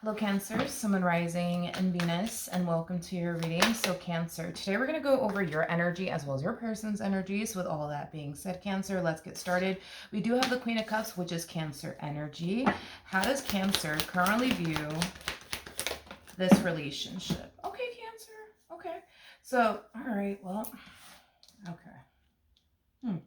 Hello Cancer, Sun, Moon, Rising, and Venus, and welcome to your reading. So Cancer, today we're going to go over your energy as well as your person's energies. With all that being said, Cancer, let's get started. We do have the Queen of Cups, which is Cancer energy. How does Cancer currently view this relationship? Okay, Cancer. Okay. So, all right, well, okay.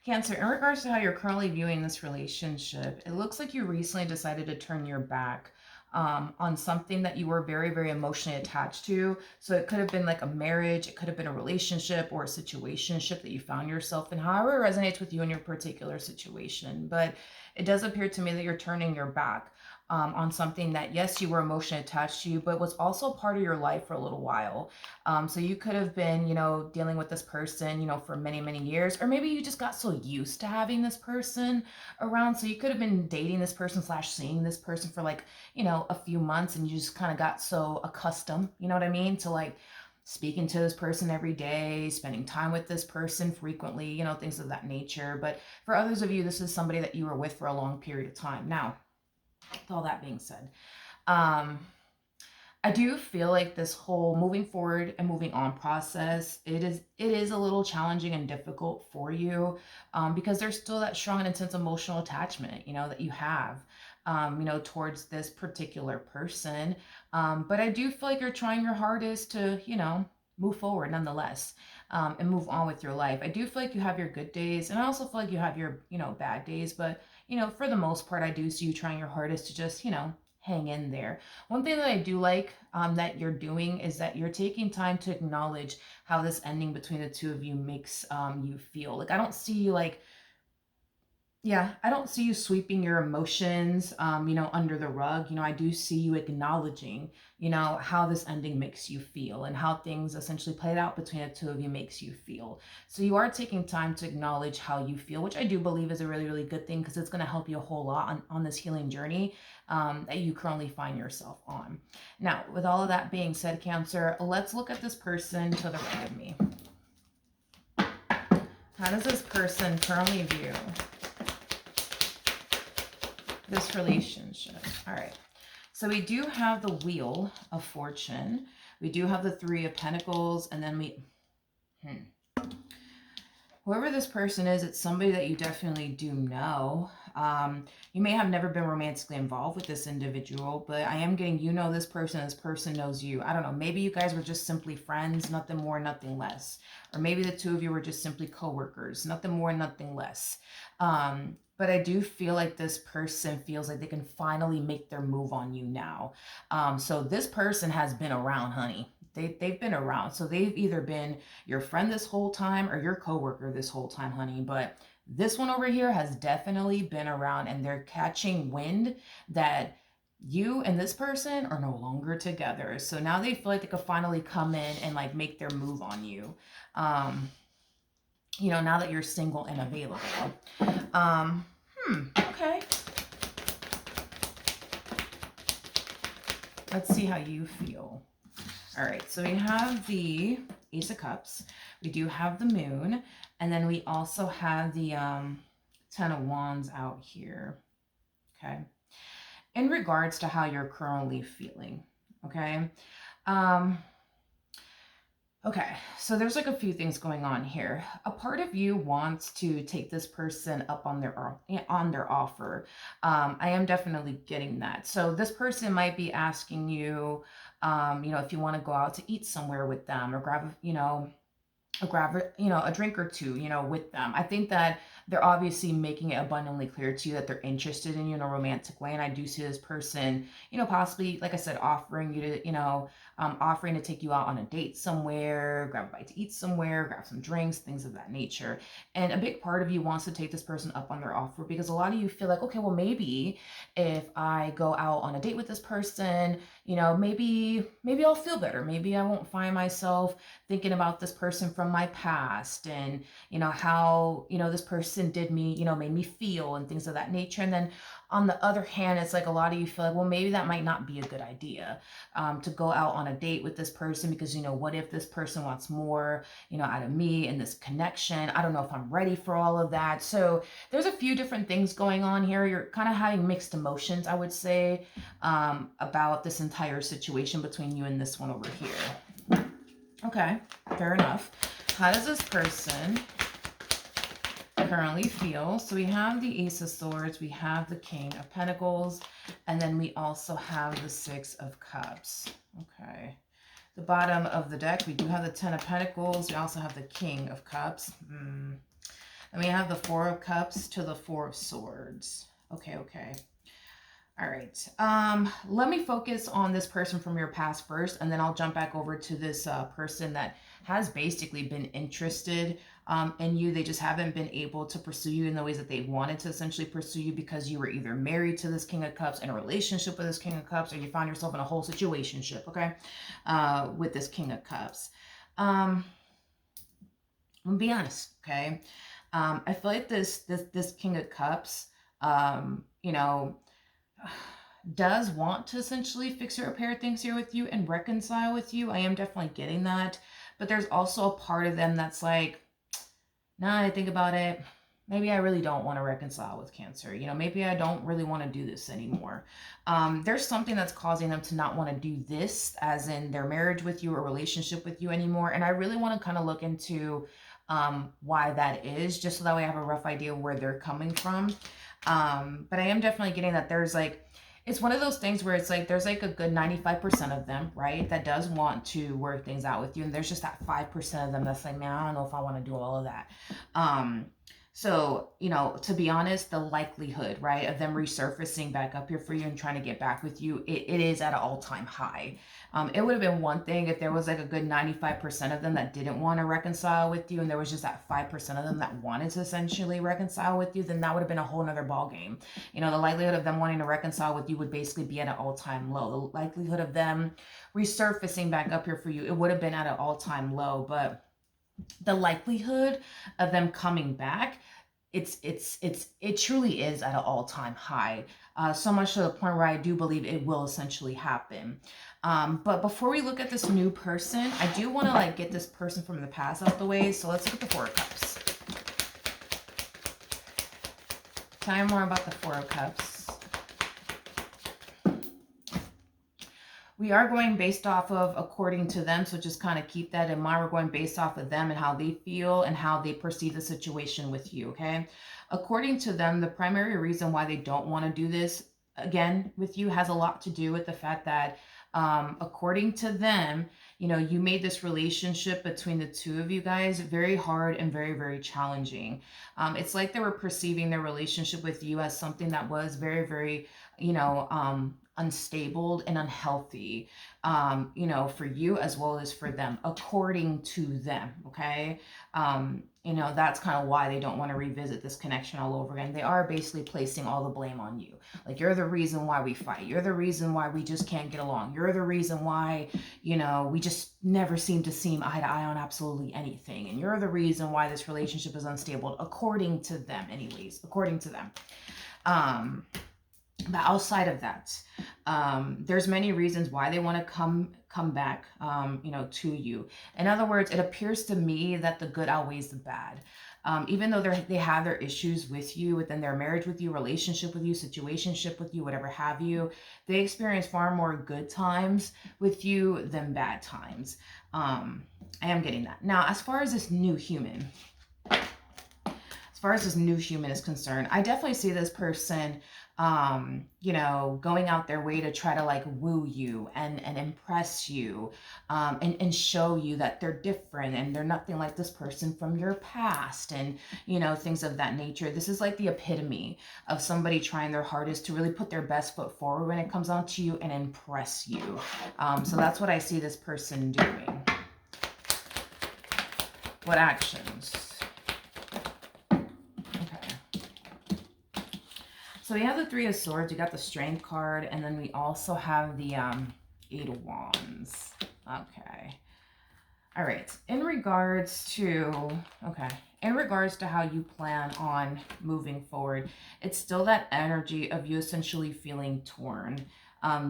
Cancer, in regards to how you're currently viewing this relationship, it looks like you recently decided to turn your back on something that you were very, very emotionally attached to. So it could have been like a marriage, it could have been a relationship or a situationship that you found yourself in, however it resonates with you in your particular situation. But it does appear to me that you're turning your back on something that, yes, you were emotionally attached to, but was also part of your life for a little while. So you could have been, dealing with this person, for many, many years, or maybe you just got so used to having this person around. So you could have been dating this person / seeing this person for like, a few months, and you just kind of got so accustomed, you know what I mean, to like speaking to this person every day, spending time with this person frequently, things of that nature. But for others of you, this is somebody that you were with for a long period of time. Now, with all that being said, um, I do feel like this whole moving forward and moving on process, it is a little challenging and difficult for you, because there's still that strong and intense emotional attachment, that you have, towards this particular person. But I do feel like you're trying your hardest to, move forward nonetheless, and move on with your life. I do feel like you have your good days, and I also feel like you have your, bad days. But, for the most part, I do see you trying your hardest to just, hang in there. One thing that I do like, that you're doing, is that you're taking time to acknowledge how this ending between the two of you makes you feel. Like, I don't see you like, yeah, I don't see you sweeping your emotions, under the rug. I do see you acknowledging, how this ending makes you feel, and how things essentially played out between the two of you makes you feel. So you are taking time to acknowledge how you feel, which I do believe is a really, really good thing, because it's going to help you a whole lot on this healing journey that you currently find yourself on. Now, with all of that being said, Cancer, let's look at this person to the right of me. How does this person currently view this relationship? All right. So we do have the Wheel of Fortune. We do have the Three of Pentacles. And then whoever this person is, it's somebody that you definitely do know. You may have never been romantically involved with this individual, but I am getting, this person knows you. I don't know. Maybe you guys were just simply friends, nothing more, nothing less. Or maybe the two of you were just simply co-workers, nothing more, nothing less. But I do feel like this person feels like they can finally make their move on you now. So this person has been around, honey. They've been around. So they've either been your friend this whole time or your coworker this whole time, honey. But this one over here has definitely been around, and they're catching wind that you and this person are no longer together. So now they feel like they could finally come in and like make their move on you. Now that you're single and available. Okay. Let's see how you feel. All right, so we have the Ace of Cups. We do have the Moon. And then we also have the Ten of Wands out here. Okay. In regards to how you're currently feeling. Okay. Okay, so there's like a few things going on here. A part of you wants to take this person up on their offer. I am definitely getting that. So this person might be asking you, if you want to go out to eat somewhere with them, or grab, a drink or two, with them. I think that they're obviously making it abundantly clear to you that they're interested in you in a romantic way. And I do see this person, possibly, like I said, offering you to, offering to take you out on a date somewhere, grab a bite to eat somewhere, grab some drinks, things of that nature. And a big part of you wants to take this person up on their offer, because a lot of you feel like, okay, well, maybe if I go out on a date with this person, maybe I'll feel better. Maybe I won't find myself thinking about this person from my past and, how, this person did me, made me feel and things of that nature. And then on the other hand, it's like a lot of you feel like, well, maybe that might not be a good idea, to go out on a date with this person because, what if this person wants more, out of me and this connection? I don't know if I'm ready for all of that. So there's a few different things going on here. You're kind of having mixed emotions, I would say, about this entire situation between you and this one over here. Okay, fair enough. How does this person currently feel? So we have the Ace of Swords, we have the King of Pentacles, and then we also have the Six of Cups. Okay. The bottom of the deck, we do have the Ten of Pentacles. We also have the King of Cups. And we have the Four of Cups to the Four of Swords. Okay, okay. All right. Let me focus on this person from your past first, and then I'll jump back over to this person that has basically been interested in you. They just haven't been able to pursue you in the ways that they wanted to essentially pursue you because you were either married to this King of Cups, in a relationship with this King of Cups, or you found yourself in a whole situationship, okay, with this King of Cups. I'm gonna be honest, okay? I feel like this King of Cups, does want to essentially fix or repair things here with you and reconcile with you. I am definitely getting that. But there's also a part of them that's like, now I think about it, maybe I really don't want to reconcile with Cancer. Maybe I don't really want to do this anymore. There's something that's causing them to not want to do this, as in their marriage with you or relationship with you anymore. And I really want to kind of look into why that is, just so that way I have a rough idea where they're coming from. But I am definitely getting that there's like, it's one of those things where it's like there's like a good 95% of them, right, that does want to work things out with you, and there's just that 5% of them that's like, man, I don't know if I want to do all of that. So, to be honest, the likelihood, right, of them resurfacing back up here for you and trying to get back with you, it is at an all-time high. It would have been one thing if there was like a good 95% of them that didn't want to reconcile with you, and there was just that 5% of them that wanted to essentially reconcile with you, then that would have been a whole nother ball game. The likelihood of them wanting to reconcile with you would basically be at an all-time low. The likelihood of them resurfacing back up here for you, it would have been at an all-time low. But the likelihood of them coming back, it truly is at an all-time high, so much to the point where I do believe it will essentially happen. But before we look at this new person, I do want to like get this person from the past out the way. So let's look at the Four of Cups. Tell me more about the Four of Cups. We are going based off of according to them, so just kind of keep that in mind. We're going based off of them and how they feel and how they perceive the situation with you, okay? According to them, the primary reason why they don't want to do this again with you has a lot to do with the fact that according to them, you made this relationship between the two of you guys very hard and very, very challenging. It's like they were perceiving their relationship with you as something that was very, very, unstable and unhealthy, for you as well as for them, according to them, okay? That's kind of why they don't want to revisit this connection all over again. They are basically placing all the blame on you. Like, you're the reason why we fight. You're the reason why we just can't get along. You're the reason why, we just never seem to see eye to eye on absolutely anything. And you're the reason why this relationship is unstable, according to them anyways, according to them. But outside of that, there's many reasons why they want to come back, to you. In other words, it appears to me that the good outweighs the bad. Even though they have their issues with you, within their marriage with you, relationship with you, situationship with you, whatever have you, they experience far more good times with you than bad times. I am getting that. Now, as far as this new human is concerned, I definitely see this person going out their way to try to like woo you and impress you, and show you that they're different and they're nothing like this person from your past, and things of that nature. This is like the epitome of somebody trying their hardest to really put their best foot forward when it comes on to you and impress you. So that's what I see this person doing. What actions? So we have the Three of Swords, we got the Strength card, and then we also have the Eight of Wands. Okay. All right. In regards to, okay, in regards to how you plan on moving forward, it's still that energy of you essentially feeling torn.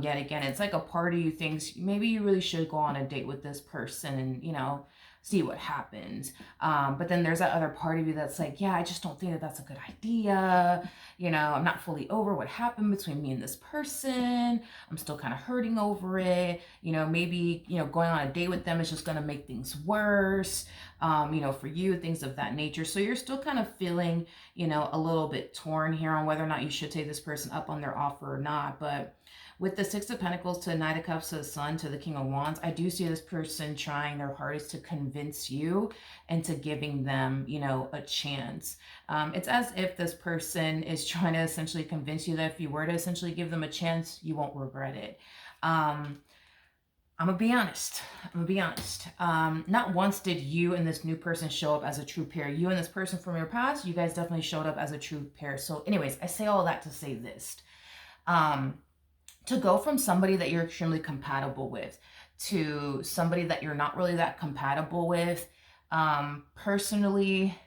Yet again, it's like a part of you thinks maybe you really should go on a date with this person and, see what happens. But then there's that other part of you that's like, yeah, I just don't think that that's a good idea. I'm not fully over what happened between me and this person. I'm still kind of hurting over it. Maybe, going on a date with them is just going to make things worse, for you, things of that nature. So you're still kind of feeling, a little bit torn here on whether or not you should take this person up on their offer or not. But with the Six of Pentacles to the Knight of Cups to the Sun to the King of Wands, I do see this person trying their hardest to convince you into giving them, a chance. It's as if this person is trying to essentially convince you that if you were to essentially give them a chance, you won't regret it. I'm gonna be honest. Not once did you and this new person show up as a true pair. You and this person from your past, you guys definitely showed up as a true pair. So anyways, I say all that to say this. To go from somebody that you're extremely compatible with to somebody that you're not really that compatible with, personally,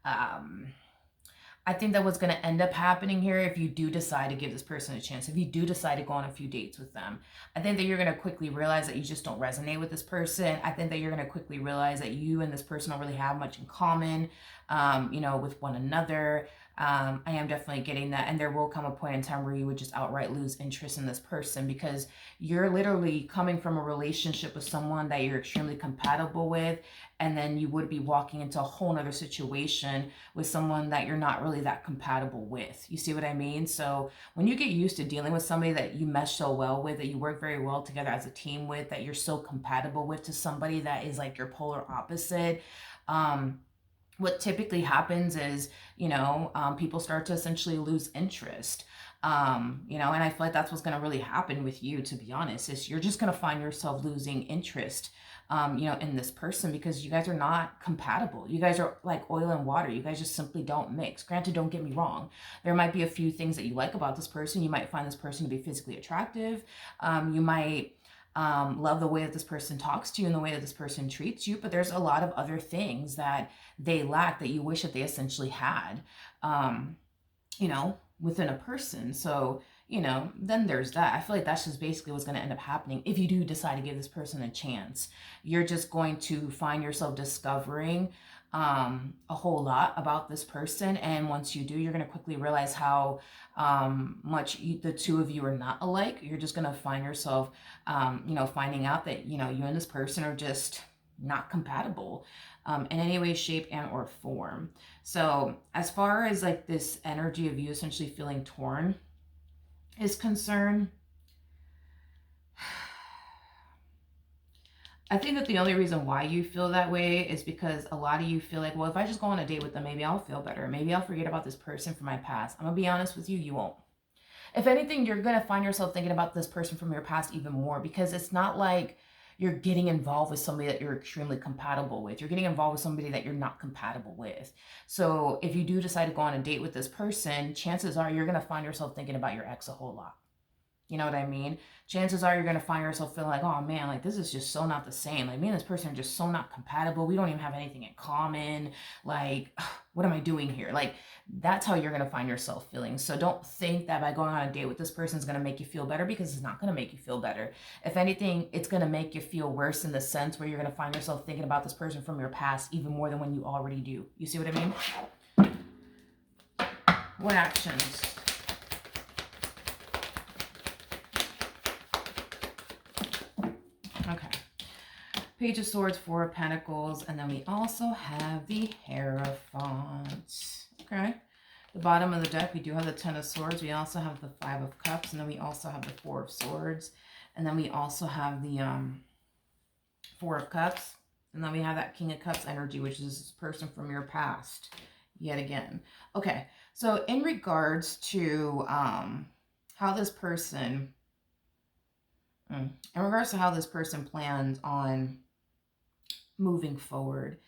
I think that what's going to end up happening here, if you do decide to give this person a chance, if you do decide to go on a few dates with them, I think that you're going to quickly realize that you just don't resonate with this person. I think that you're going to quickly realize that you and this person don't really have much in common, with one another. I am definitely getting that. And there will come a point in time where you would just outright lose interest in this person because you're literally coming from a relationship with someone that you're extremely compatible with. And then you would be walking into a whole nother situation with someone that you're not really that compatible with. You see what I mean? So when you get used to dealing with somebody that you mesh so well with, that you work very well together as a team with, that you're so compatible with, to somebody that is like your polar opposite, what typically happens is, people start to essentially lose interest. And I feel like that's what's going to really happen with you, to be honest, is you're just going to find yourself losing interest, in this person because you guys are not compatible. You guys are like oil and water. You guys just simply don't mix. Granted, don't get me wrong. There might be a few things that you like about this person. You might find this person to be physically attractive. You might love the way that this person talks to you and the way that this person treats you, but there's a lot of other things that they lack that you wish that they essentially had, within a person. So, then there's that. I feel like that's just basically what's going to end up happening if you do decide to give this person a chance. You're just going to find yourself discovering a whole lot about this person. And once you do, you're going to quickly realize how much the two of you are not alike. You're just going to find yourself, finding out that, you and this person are just not compatible in any way, shape, and or form. So as far as like this energy of you essentially feeling torn is concerned, I think that the only reason why you feel that way is because a lot of you feel like, well, if I just go on a date with them, maybe I'll feel better. Maybe I'll forget about this person from my past. I'm going to be honest with you, you won't. If anything, you're going to find yourself thinking about this person from your past even more because it's not like you're getting involved with somebody that you're extremely compatible with. You're getting involved with somebody that you're not compatible with. So if you do decide to go on a date with this person, chances are you're going to find yourself thinking about your ex a whole lot. You know what I mean? Chances are you're going to find yourself feeling like, oh man, like this is just so not the same. Like me and this person are just so not compatible. We don't even have anything in common. Like, what am I doing here? Like, that's how you're going to find yourself feeling. So don't think that by going on a date with this person is going to make you feel better, because it's not going to make you feel better. If anything, it's going to make you feel worse in the sense where you're going to find yourself thinking about this person from your past even more than when you already do. You see what I mean? What actions? Okay. Page of Swords, Four of Pentacles, and then we also have the Hierophant. Okay. The bottom of the deck, we do have the Ten of Swords. We also have the Five of Cups, and then we also have the Four of Swords. And then we also have the Four of Cups. And then we have that King of Cups energy, which is this person from your past, yet again. Okay, so in regards to how this person... in regards to how this person plans on moving forward,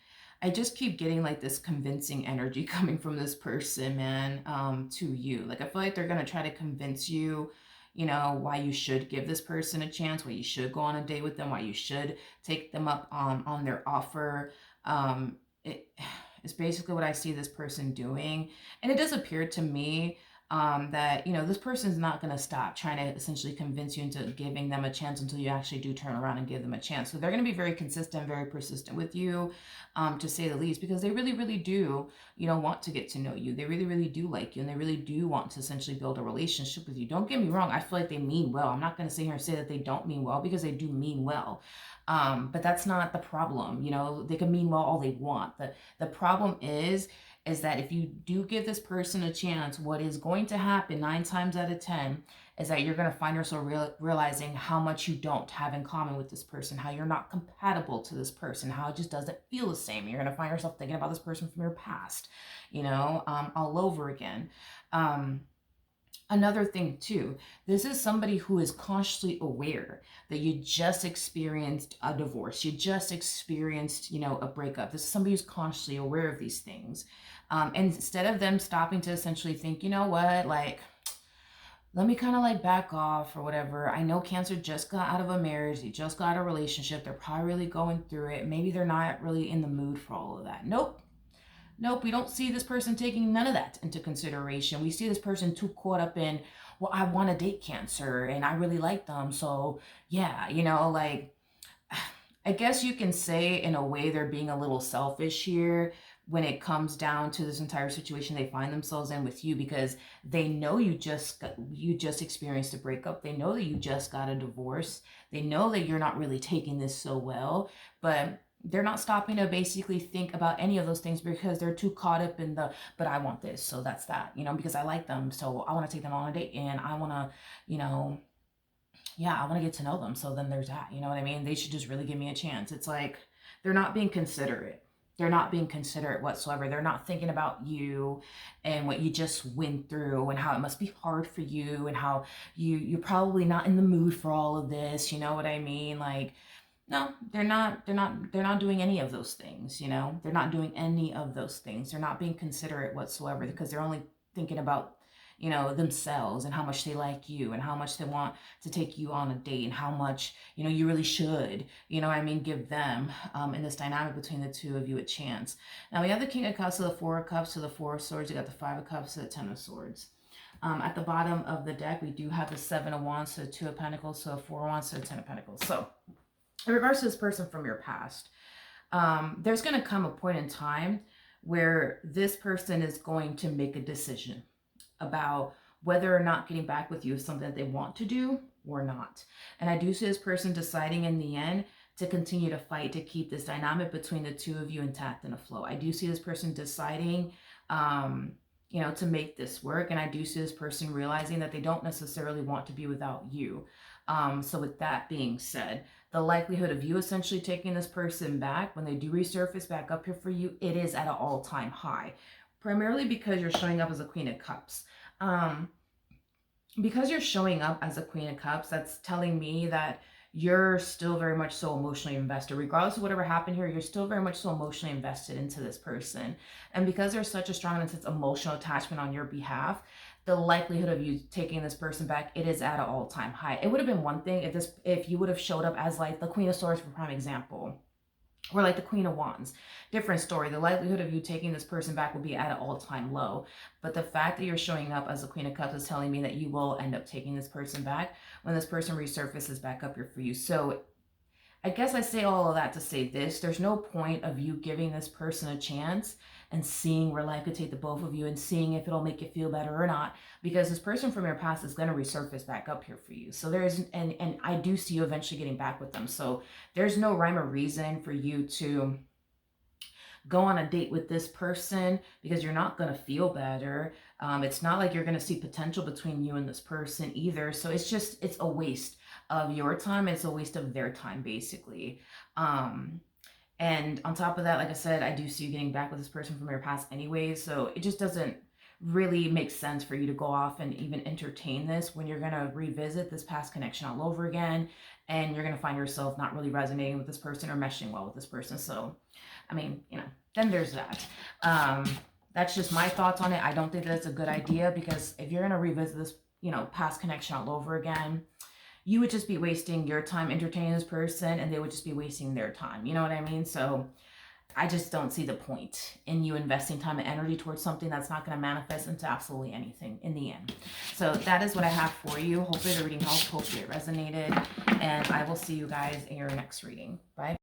I just keep getting like this convincing energy coming from this person, man, to you. Like I feel like they're going to try to convince you, why you should give this person a chance, why you should go on a date with them, why you should take them up on their offer. It is basically what I see this person doing. And it does appear to me that this person's not going to stop trying to essentially convince you into giving them a chance until you actually do turn around and give them a chance. So they're going to be very consistent, very persistent with you, to say the least, because they really, really do, want to get to know you. They really, really do like you, and they really do want to essentially build a relationship with you. Don't get me wrong. I feel like they mean well. I'm not going to sit here and say that they don't mean well, because they do mean well. But that's not the problem. They can mean well all they want. The problem is that if you do give this person a chance, what is going to happen 9 times out of 10 is that you're going to find yourself realizing how much you don't have in common with this person, how you're not compatible to this person, how it just doesn't feel the same. You're going to find yourself thinking about this person from your past, all over again. Another thing too, this is somebody who is consciously aware that you just experienced a divorce, you just experienced, a breakup. This is somebody who's consciously aware of these things. And instead of them stopping to essentially think, you know what, like, let me kind of like back off or whatever. I know Cancer just got out of a marriage. They just got a relationship. They're probably really going through it. Maybe they're not really in the mood for all of that. Nope, we don't see this person taking none of that into consideration. We see this person too caught up in, well, I want to date Cancer and I really like them. So yeah, like, I guess you can say in a way they're being a little selfish here when it comes down to this entire situation they find themselves in with you, because they know you just experienced a breakup. They know that you just got a divorce. They know that you're not really taking this so well, but they're not stopping to basically think about any of those things because they're too caught up in but I want this, so that's that, because I like them, so I want to take them on a date, and I want to, I want to get to know them. So then there's that, you know what I mean? They should just really give me a chance. It's like, they're not being considerate. They're not being considerate whatsoever. They're not thinking about you and what you just went through and how it must be hard for you and how you're probably not in the mood for all of this. You know what I mean? Like, no, they're not doing any of those things. They're not doing any of those things. They're not being considerate whatsoever, because they're only thinking about themselves and how much they like you and how much they want to take you on a date and how much, you really should, give them, in this dynamic between the two of you, a chance. Now we have the King of Cups to the Four of Cups to the Four of Swords. You got the Five of Cups to the Ten of Swords. At the bottom of the deck, we do have the Seven of Wands to the Two of Pentacles to the Four of Wands to the Ten of Pentacles. So in regards to this person from your past, there's going to come a point in time where this person is going to make a decision about whether or not getting back with you is something that they want to do or not. And I do see this person deciding in the end to continue to fight to keep this dynamic between the two of you intact and afloat. I do see this person deciding, to make this work. And I do see this person realizing that they don't necessarily want to be without you. So with that being said, the likelihood of you essentially taking this person back when they do resurface back up here for you, it is at an all-time high. Primarily because you're showing up as a Queen of Cups. Because you're showing up as a Queen of Cups, that's telling me that you're still very much so emotionally invested. Regardless of whatever happened here, you're still very much so emotionally invested into this person. And because there's such a strong and intense emotional attachment on your behalf, the likelihood of you taking this person back, it is at an all-time high. It would have been one thing if you would have showed up as like the Queen of Swords, for prime example, or like the Queen of Wands. Different story. The likelihood of you taking this person back will be at an all-time low. But the fact that you're showing up as the Queen of Cups is telling me that you will end up taking this person back when this person resurfaces back up here for you. So I guess I say all of that to say this. There's no point of you giving this person a chance and seeing where life could take the both of you and seeing if it'll make you feel better or not, because this person from your past is going to resurface back up here for you. So there's, and I do see you eventually getting back with them. So there's no rhyme or reason for you to go on a date with this person because you're not going to feel better. It's not like you're going to see potential between you and this person either. So it's a waste of your time. It's a waste of their time, basically. And on top of that, like I said, I do see you getting back with this person from your past anyway. So it just doesn't really make sense for you to go off and even entertain this when you're going to revisit this past connection all over again. And you're going to find yourself not really resonating with this person or meshing well with this person. So, I mean, then there's that. That's just my thoughts on it. I don't think that's a good idea, because if you're going to revisit this, you know, past connection all over again. You would just be wasting your time entertaining this person, and they would just be wasting their time. You know what I mean? So I just don't see the point in you investing time and energy towards something that's not going to manifest into absolutely anything in the end. So that is what I have for you. Hopefully the reading helped. Hopefully it resonated. And I will see you guys in your next reading. Bye.